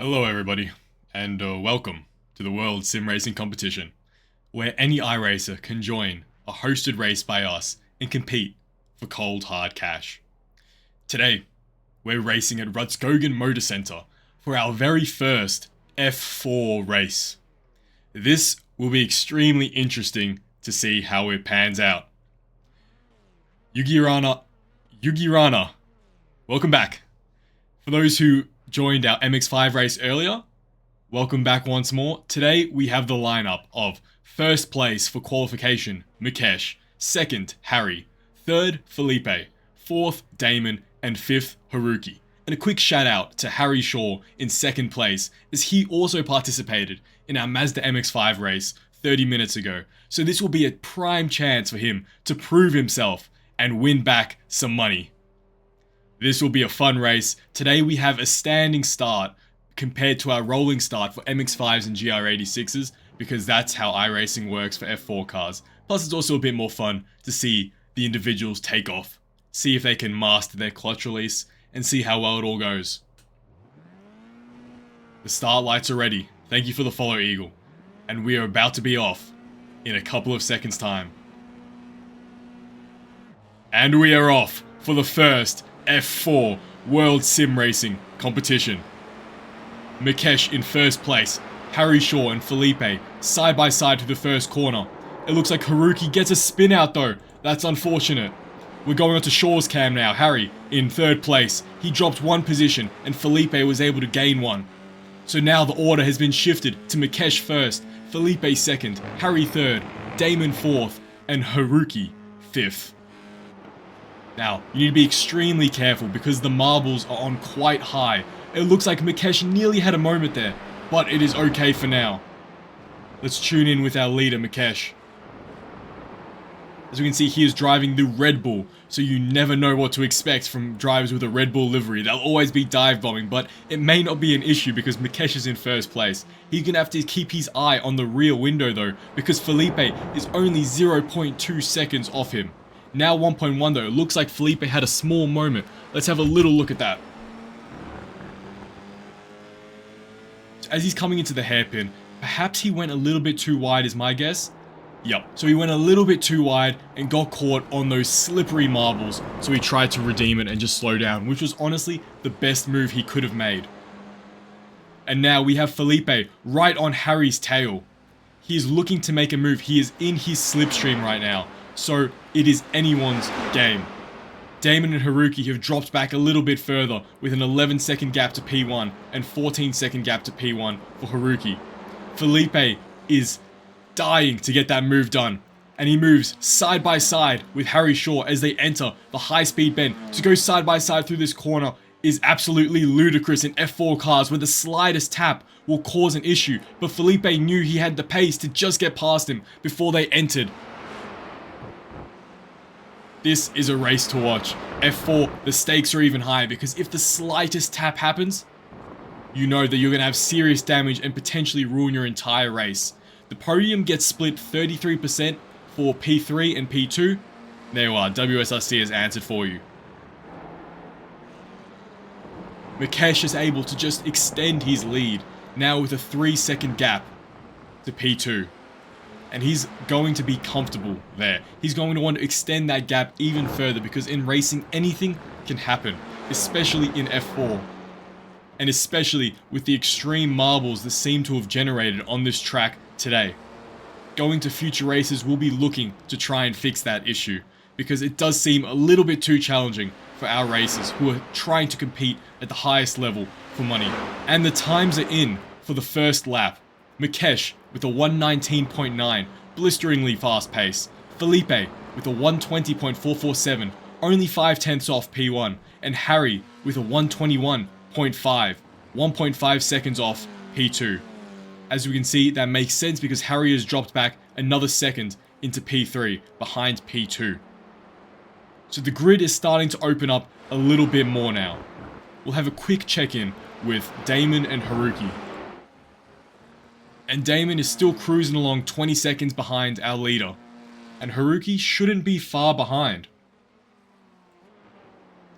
Hello everybody, and welcome to the World Sim Racing Competition, where any iRacer can join a hosted race by us and compete for cold hard cash. Today, we're racing at Rudskogen Motorsenter for our very first F4 race. This will be extremely interesting to see how it pans out. Yugirana, welcome back. For those who joined our MX5 race earlier, welcome back once more. Today we have the lineup of first place for qualification, Mukesh, second, Harry, third, Felipe, fourth, Damon, and fifth, Haruki. And a quick shout out to Harry Shaw in second place, as he also participated in our Mazda MX5 race 30 minutes ago. So this will be a prime chance for him to prove himself and win back some money. This will be a fun race. Today we have a standing start compared to our rolling start for MX5s and GR86s, because that's how iRacing works for F4 cars. Plus it's also a bit more fun to see the individuals take off, see if they can master their clutch release, and see how well it all goes. The start lights are ready. Thank you for the follow, Eagle. And we are about to be off in a couple of seconds time. And we are off for the first F4 World Sim Racing competition. Mukesh in first place, Harry Shaw and Felipe side by side to the first corner. It looks like Haruki gets a spin out though. That's unfortunate. We're going on to Shaw's cam now. Harry in third place. He dropped one position and Felipe was able to gain one. So now the order has been shifted to Mukesh first, Felipe second, Harry third, Damon fourth, and Haruki fifth. Now, you need to be extremely careful because the marbles are on quite high. It looks like Mukesh nearly had a moment there, but it is okay for now. Let's tune in with our leader, Mukesh. As we can see, he is driving the Red Bull, so you never know what to expect from drivers with a Red Bull livery. They'll always be dive bombing, but it may not be an issue because Mukesh is in first place. He's going to have to keep his eye on the rear window though, because Felipe is only 0.2 seconds off him. Now 1.1 though, it looks like Felipe had a small moment. Let's have a little look at that. As he's coming into the hairpin, perhaps he went a little bit too wide is my guess. Yep, so he went a little bit too wide and got caught on those slippery marbles, so he tried to redeem it and just slow down, which was honestly the best move he could have made. And now we have Felipe right on Harry's tail. He is looking to make a move. He is in his slipstream right now. So it is anyone's game. Damon and Haruki have dropped back a little bit further with an 11-second gap to P1 and 14-second gap to P1 for Haruki. Felipe is dying to get that move done, and he moves side by side with Harry Shaw as they enter the high-speed bend. To go side by side through this corner is absolutely ludicrous in F4 cars where the slightest tap will cause an issue, but Felipe knew he had the pace to just get past him before they entered. This is a race to watch. F4, the stakes are even higher because if the slightest tap happens, you know that you're going to have serious damage and potentially ruin your entire race. The podium gets split 33% for P3 and P2. There you are, WSRC has answered for you. Mukesh is able to just extend his lead, now with a 3-second gap to P2. And he's going to be comfortable there. He's going to want to extend that gap even further because in racing, anything can happen, especially in F4. And especially with the extreme marbles that seem to have generated on this track today. Going to future races, we'll be looking to try and fix that issue because it does seem a little bit too challenging for our racers who are trying to compete at the highest level for money. And the times are in for the first lap. Mukesh with a 119.9, blisteringly fast pace. Felipe with a 120.447, only 5/10 off P1. And Harry with a 121.5, 1.5 seconds off P2. As we can see, that makes sense because Harry has dropped back another second into P3 behind P2. So the grid is starting to open up a little bit more now. We'll have a quick check-in with Damon and Haruki. And Damon is still cruising along 20 seconds behind our leader. And Haruki shouldn't be far behind.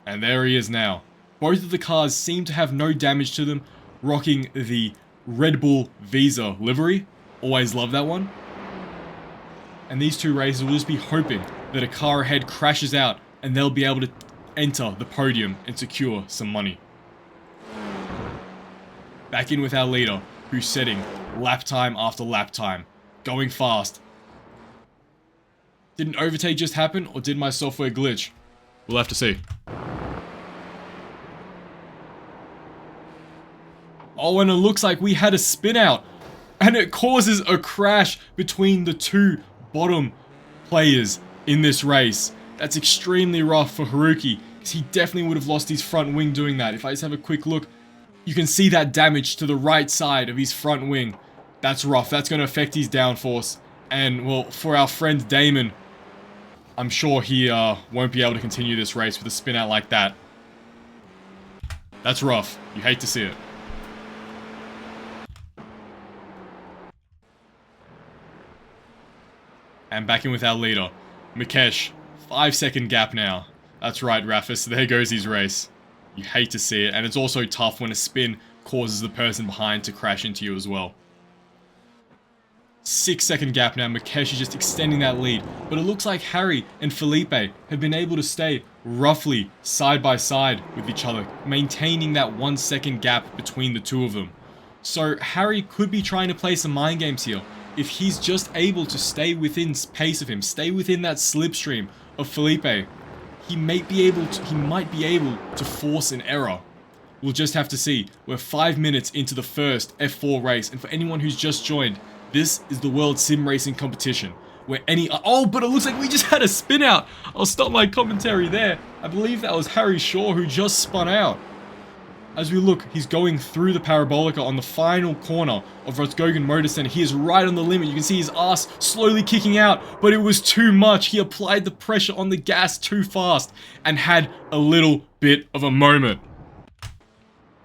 And there he is now. Both of the cars seem to have no damage to them, rocking the Red Bull Visa livery. Always love that one. And these two racers will just be hoping that a car ahead crashes out and they'll be able to enter the podium and secure some money. Back in with our leader, who's setting lap time after lap time, going fast. Did an overtake just happen, or did my software glitch? We'll have to see. Oh, and it looks like we had a spin out, and it causes a crash between the two bottom players in this race. That's extremely rough for Haruki, because he definitely would have lost his front wing doing that. If I just have a quick look, you can see that damage to the right side of his front wing. That's rough. That's going to affect his downforce. And, well, for our friend Damon, I'm sure he won't be able to continue this race with a spin out like that. That's rough. You hate to see it. And back in with our leader, Mukesh. 5-second gap now. That's right, Rafis. There goes his race. You hate to see it, and it's also tough when a spin causes the person behind to crash into you as well. 6-second gap now. Mukesh is just extending that lead, but it looks like Harry and Felipe have been able to stay roughly side by side with each other, maintaining that 1-second gap between the two of them. So Harry could be trying to play some mind games here. If he's just able to stay within pace of him, stay within that slipstream of Felipe, he might be able to force an error. We'll just have to see. We're 5 minutes into the first F4 race, and for anyone who's just joined, this is the World Sim Racing competition, where oh, but it looks like we just had a spin out. I'll stop my commentary there. I believe that was Harry Shaw who just spun out. As we look, he's going through the parabolica on the final corner of Rudskogen Motorsenter. He is right on the limit. You can see his ass slowly kicking out, but it was too much. He applied the pressure on the gas too fast and had a little bit of a moment.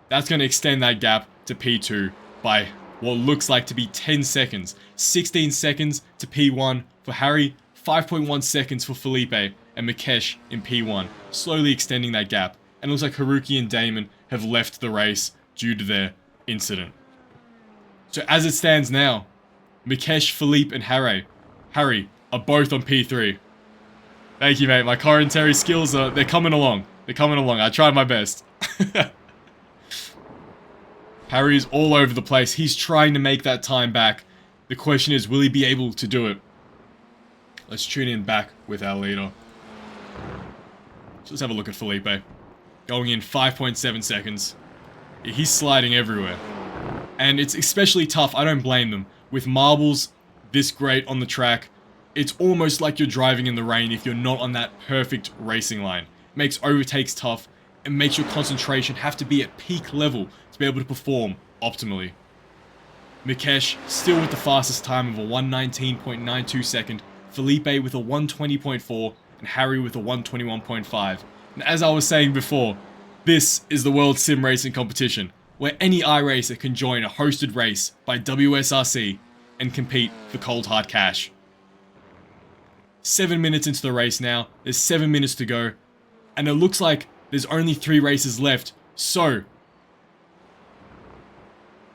That's going to extend that gap to P2 by what looks like to be 10 seconds. 16 seconds to P1 for Harry, 5.1 seconds for Felipe and Mukesh in P1, slowly extending that gap. And it looks like Haruki and Damon have left the race due to their incident. So as it stands now, Mukesh, Felipe, and Harry are both on P3. Thank you, mate. My commentary skills they're coming along. They're coming along. I tried my best. Harry's all over the place. He's trying to make that time back. The question is, will he be able to do it? Let's tune in back with our leader. So let's have a look at Felipe. Going in 5.7 seconds. He's sliding everywhere. And it's especially tough, I don't blame them. With marbles this great on the track, it's almost like you're driving in the rain if you're not on that perfect racing line. It makes overtakes tough, and makes your concentration have to be at peak level to be able to perform optimally. Mukesh still with the fastest time of a 1:19.92 second, Felipe with a 1:20.4, and Harry with a 1:21.5. And as I was saying before, this is the World Sim Racing competition, where any iRacer can join a hosted race by WSRC and compete for cold hard cash. 7 minutes into the race now, there's 7 minutes to go, and it looks like there's only 3 races left, so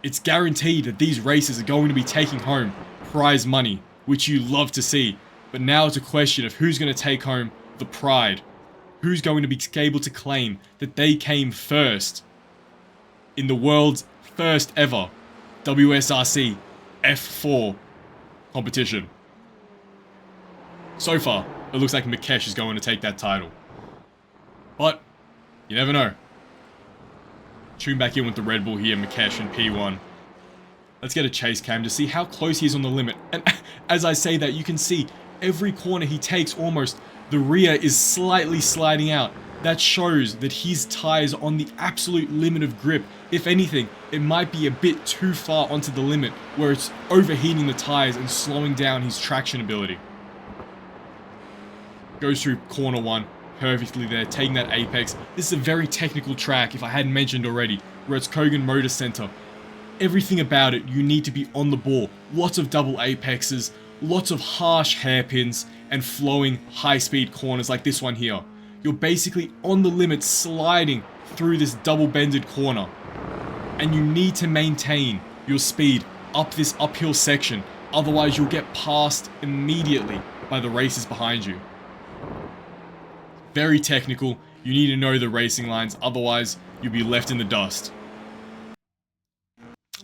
it's guaranteed that these races are going to be taking home prize money, which you love to see. But now it's a question of who's going to take home the pride. Who's going to be able to claim that they came first in the world's first ever WSRC F4 competition. So far, it looks like Mukesh is going to take that title. But you never know. Tune back in with the Red Bull here, Mukesh in P1. Let's get a chase cam to see how close he is on the limit. And as I say that, you can see every corner he takes almost, the rear is slightly sliding out. That shows that his tyres on the absolute limit of grip. If anything, it might be a bit too far onto the limit, where it's overheating the tyres and slowing down his traction ability. Goes through corner 1. Perfectly there, taking that apex. This is a very technical track, if I hadn't mentioned already. Rudskogen Motorsenter. Everything about it, you need to be on the ball. Lots of double apexes, lots of harsh hairpins, and flowing high-speed corners like this one here. You're basically on the limit, sliding through this double-bended corner. And you need to maintain your speed up this uphill section. Otherwise, you'll get passed immediately by the racers behind you. Very technical. You need to know the racing lines. Otherwise, you'll be left in the dust.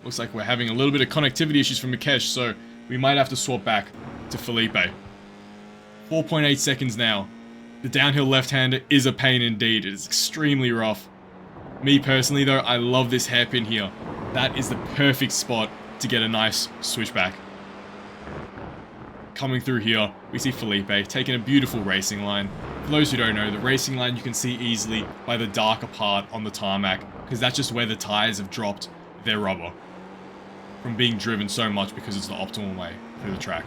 Looks like we're having a little bit of connectivity issues from Mikesh, so we might have to swap back to Felipe. 4.8 seconds now. The downhill left-hander is a pain indeed. It is extremely rough. Me personally though, I love this hairpin here. That is the perfect spot to get a nice switchback. Coming through here, we see Felipe taking a beautiful racing line. For those who don't know, the racing line you can see easily by the darker part on the tarmac, because that's just where the tires have dropped their rubber from being driven so much because it's the optimal way through the track.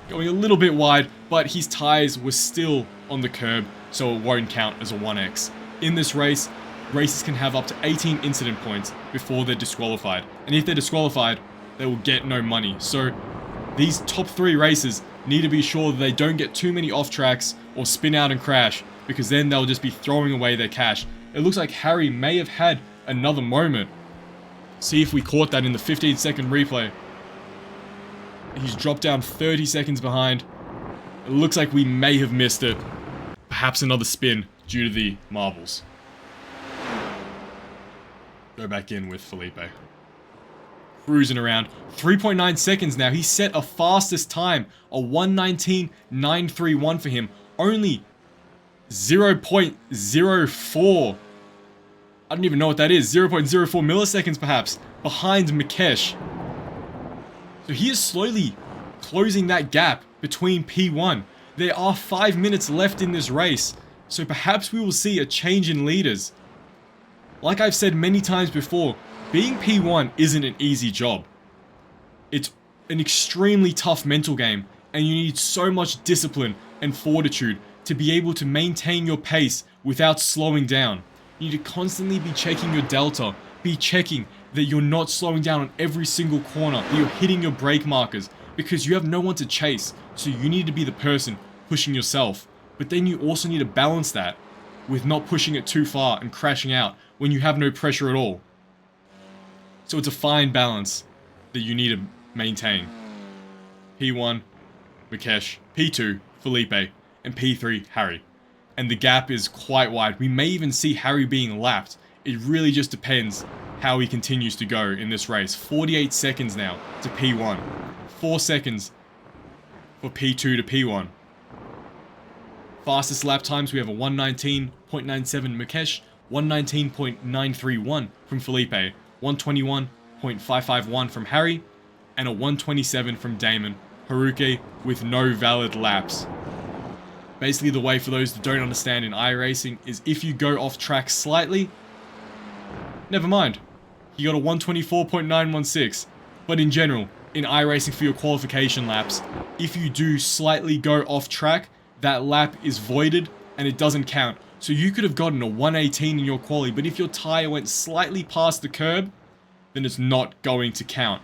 Going a little bit wide, but his tires were still on the curb, so it won't count as a 1x. In this race, racers can have up to 18 incident points before they're disqualified, and if they're disqualified, they will get no money. So these top 3 racers need to be sure that they don't get too many off tracks or spin out and crash, because then they'll just be throwing away their cash. It looks like Harry may have had another moment. See if we caught that in the 15-second replay. He's dropped down 30 seconds behind. It looks like we may have missed it. Perhaps another spin due to the marbles. Go back in with Felipe. Cruising around. 3.9 seconds now. He set a fastest time. A 1:19.931 for him. Only 0.04. I don't even know what that is. 0.04 milliseconds perhaps. Behind Mikesh. So he is slowly closing that gap between P1. There are 5 minutes left in this race. So perhaps we will see a change in leaders. Like I've said many times before, being P1 isn't an easy job. It's an extremely tough mental game, and you need so much discipline and fortitude to be able to maintain your pace without slowing down. You need to constantly be checking your delta, be checking that you're not slowing down on every single corner, that you're hitting your brake markers, because you have no one to chase, so you need to be the person pushing yourself. But then you also need to balance that with not pushing it too far and crashing out when you have no pressure at all. So it's a fine balance that you need to maintain. P1, Mikesh, P2, Felipe, and P3, Harry. And the gap is quite wide. We may even see Harry being lapped. It really just depends how he continues to go in this race. 48 seconds now to P1. 4 seconds for P2 to P1. Fastest lap times, we have a 1:19.97 Mikesh, 1:19.931 from Felipe, 1:21.551 from Harry, and a 1:27 from Damon. Haruki with no valid laps. Basically, the way for those that don't understand in iRacing is if you go off track slightly, never mind. You got a 1:24.916. But in general, in iRacing for your qualification laps, if you do slightly go off track, that lap is voided and it doesn't count. So you could have gotten a 1:18 in your quali, but if your tire went slightly past the curb, then it's not going to count.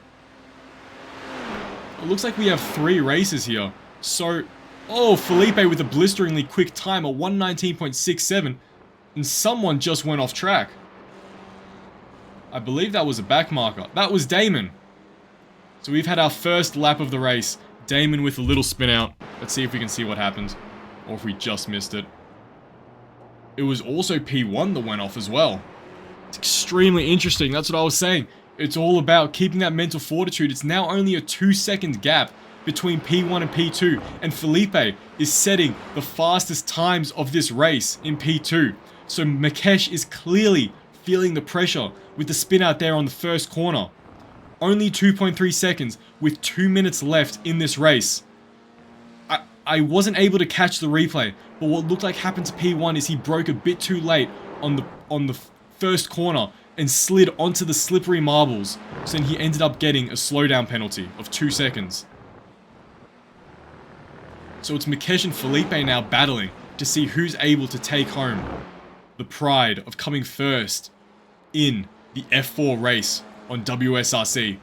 It looks like we have 3 races here. So, oh, Felipe with a blisteringly quick time, a 1:19.67, and someone just went off track. I believe that was a back marker. That was Damon. So we've had our first lap of the race. Damon with a little spin out. Let's see if we can see what happened. Or if we just missed it. It was also P1 that went off as well. It's extremely interesting. That's what I was saying. It's all about keeping that mental fortitude. It's now only a 2-second gap between P1 and P2. And Felipe is setting the fastest times of this race in P2. So Mikesh is clearly feeling the pressure with the spin out there on the first corner. Only 2.3 seconds with 2 minutes left in this race. I wasn't able to catch the replay, but what looked like happened to P1 is he broke a bit too late on the first corner and slid onto the slippery marbles. So then he ended up getting a slowdown penalty of 2 seconds. So it's Mikesh and Felipe now battling to see who's able to take home the pride of coming first in the F4 race on WSRC.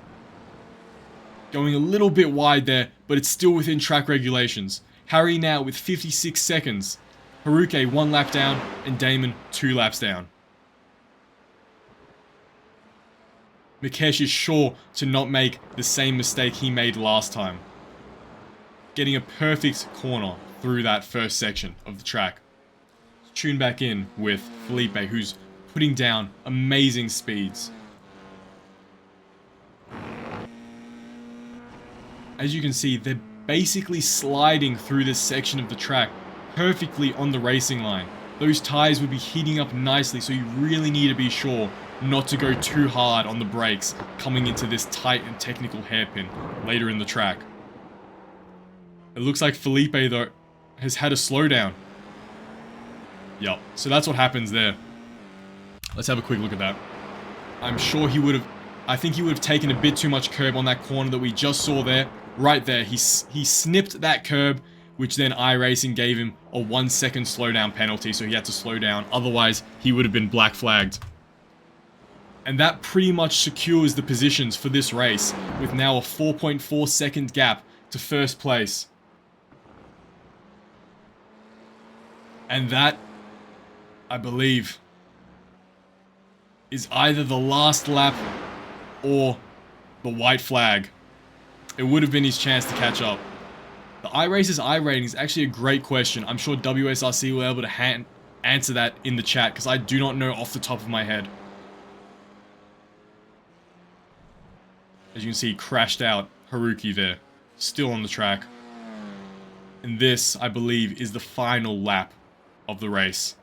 Going a little bit wide there, but it's still within track regulations. Harry now with 56 seconds. Haruki 1 lap down, and Damon 2 laps down. Mikesh is sure to not make the same mistake he made last time. Getting a perfect corner through that first section of the track. Tune back in with Felipe, who's putting down amazing speeds. As you can see, they're basically sliding through this section of the track perfectly on the racing line. Those tires would be heating up nicely, so you really need to be sure not to go too hard on the brakes coming into this tight and technical hairpin later in the track. It looks like Felipe, though, has had a slowdown. Yup, so that's what happens there. Let's have a quick look at that. I'm sure I think he would have taken a bit too much curb on that corner that we just saw there. Right there, he snipped that curb, which then iRacing gave him a 1 second slowdown penalty, so he had to slow down. Otherwise, he would have been black flagged. And that pretty much secures the positions for this race, with now a 4.4 second gap to first place. And that, I believe, is either the last lap or the white flag. It would have been his chance to catch up. The iRacer's iRating is actually a great question. I'm sure WSRC will be able to answer that in the chat, because I do not know off the top of my head. As you can see, crashed out Haruki there. Still on the track. And this, I believe, is the final lap of the race.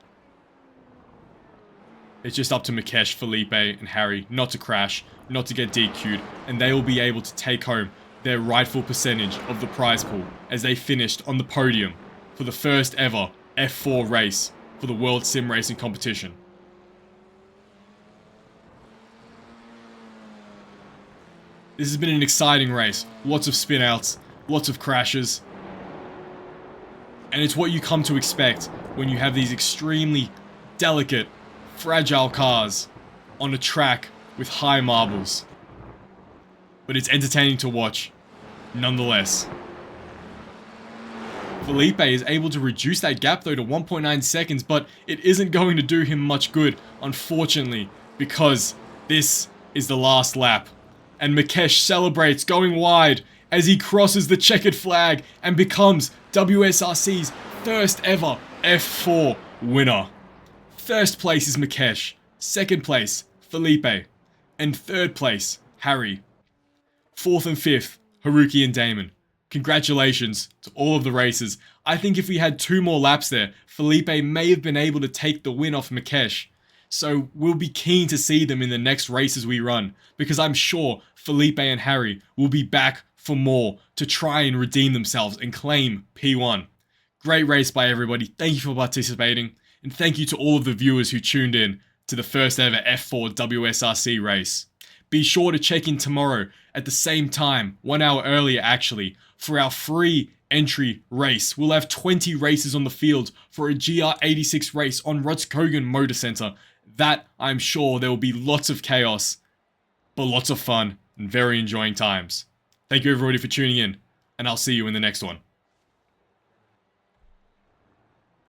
It's just up to Mikesh, Felipe, and Harry not to crash, not to get DQ'd, and they will be able to take home their rightful percentage of the prize pool as they finished on the podium for the first ever F4 race for the World Sim Racing competition. This has been an exciting race. Lots of spin outs, lots of crashes. And it's what you come to expect when you have these extremely delicate, fragile cars on a track with high marbles. But it's entertaining to watch, nonetheless. Felipe is able to reduce that gap though to 1.9 seconds, but it isn't going to do him much good, unfortunately, because this is the last lap. And Mikesh celebrates going wide as he crosses the checkered flag and becomes WSRC's first ever F4 winner. First place is Mikesh, second place, Felipe, and third place, Harry. Fourth and fifth, Haruki and Damon. Congratulations to all of the racers. I think if we had 2 more laps there, Felipe may have been able to take the win off Mikesh. So we'll be keen to see them in the next races we run, because I'm sure Felipe and Harry will be back for more to try and redeem themselves and claim P1. Great race by everybody. Thank you for participating, and thank you to all of the viewers who tuned in to the first ever F4 WSRC race. Be sure to check in tomorrow at the same time, 1 hour earlier actually, for our free entry race. We'll have 20 races on the field for a GR86 race on Rudskogen Motorsenter. That, I'm sure, there will be lots of chaos, but lots of fun and very enjoying times. Thank you everybody for tuning in, and I'll see you in the next one.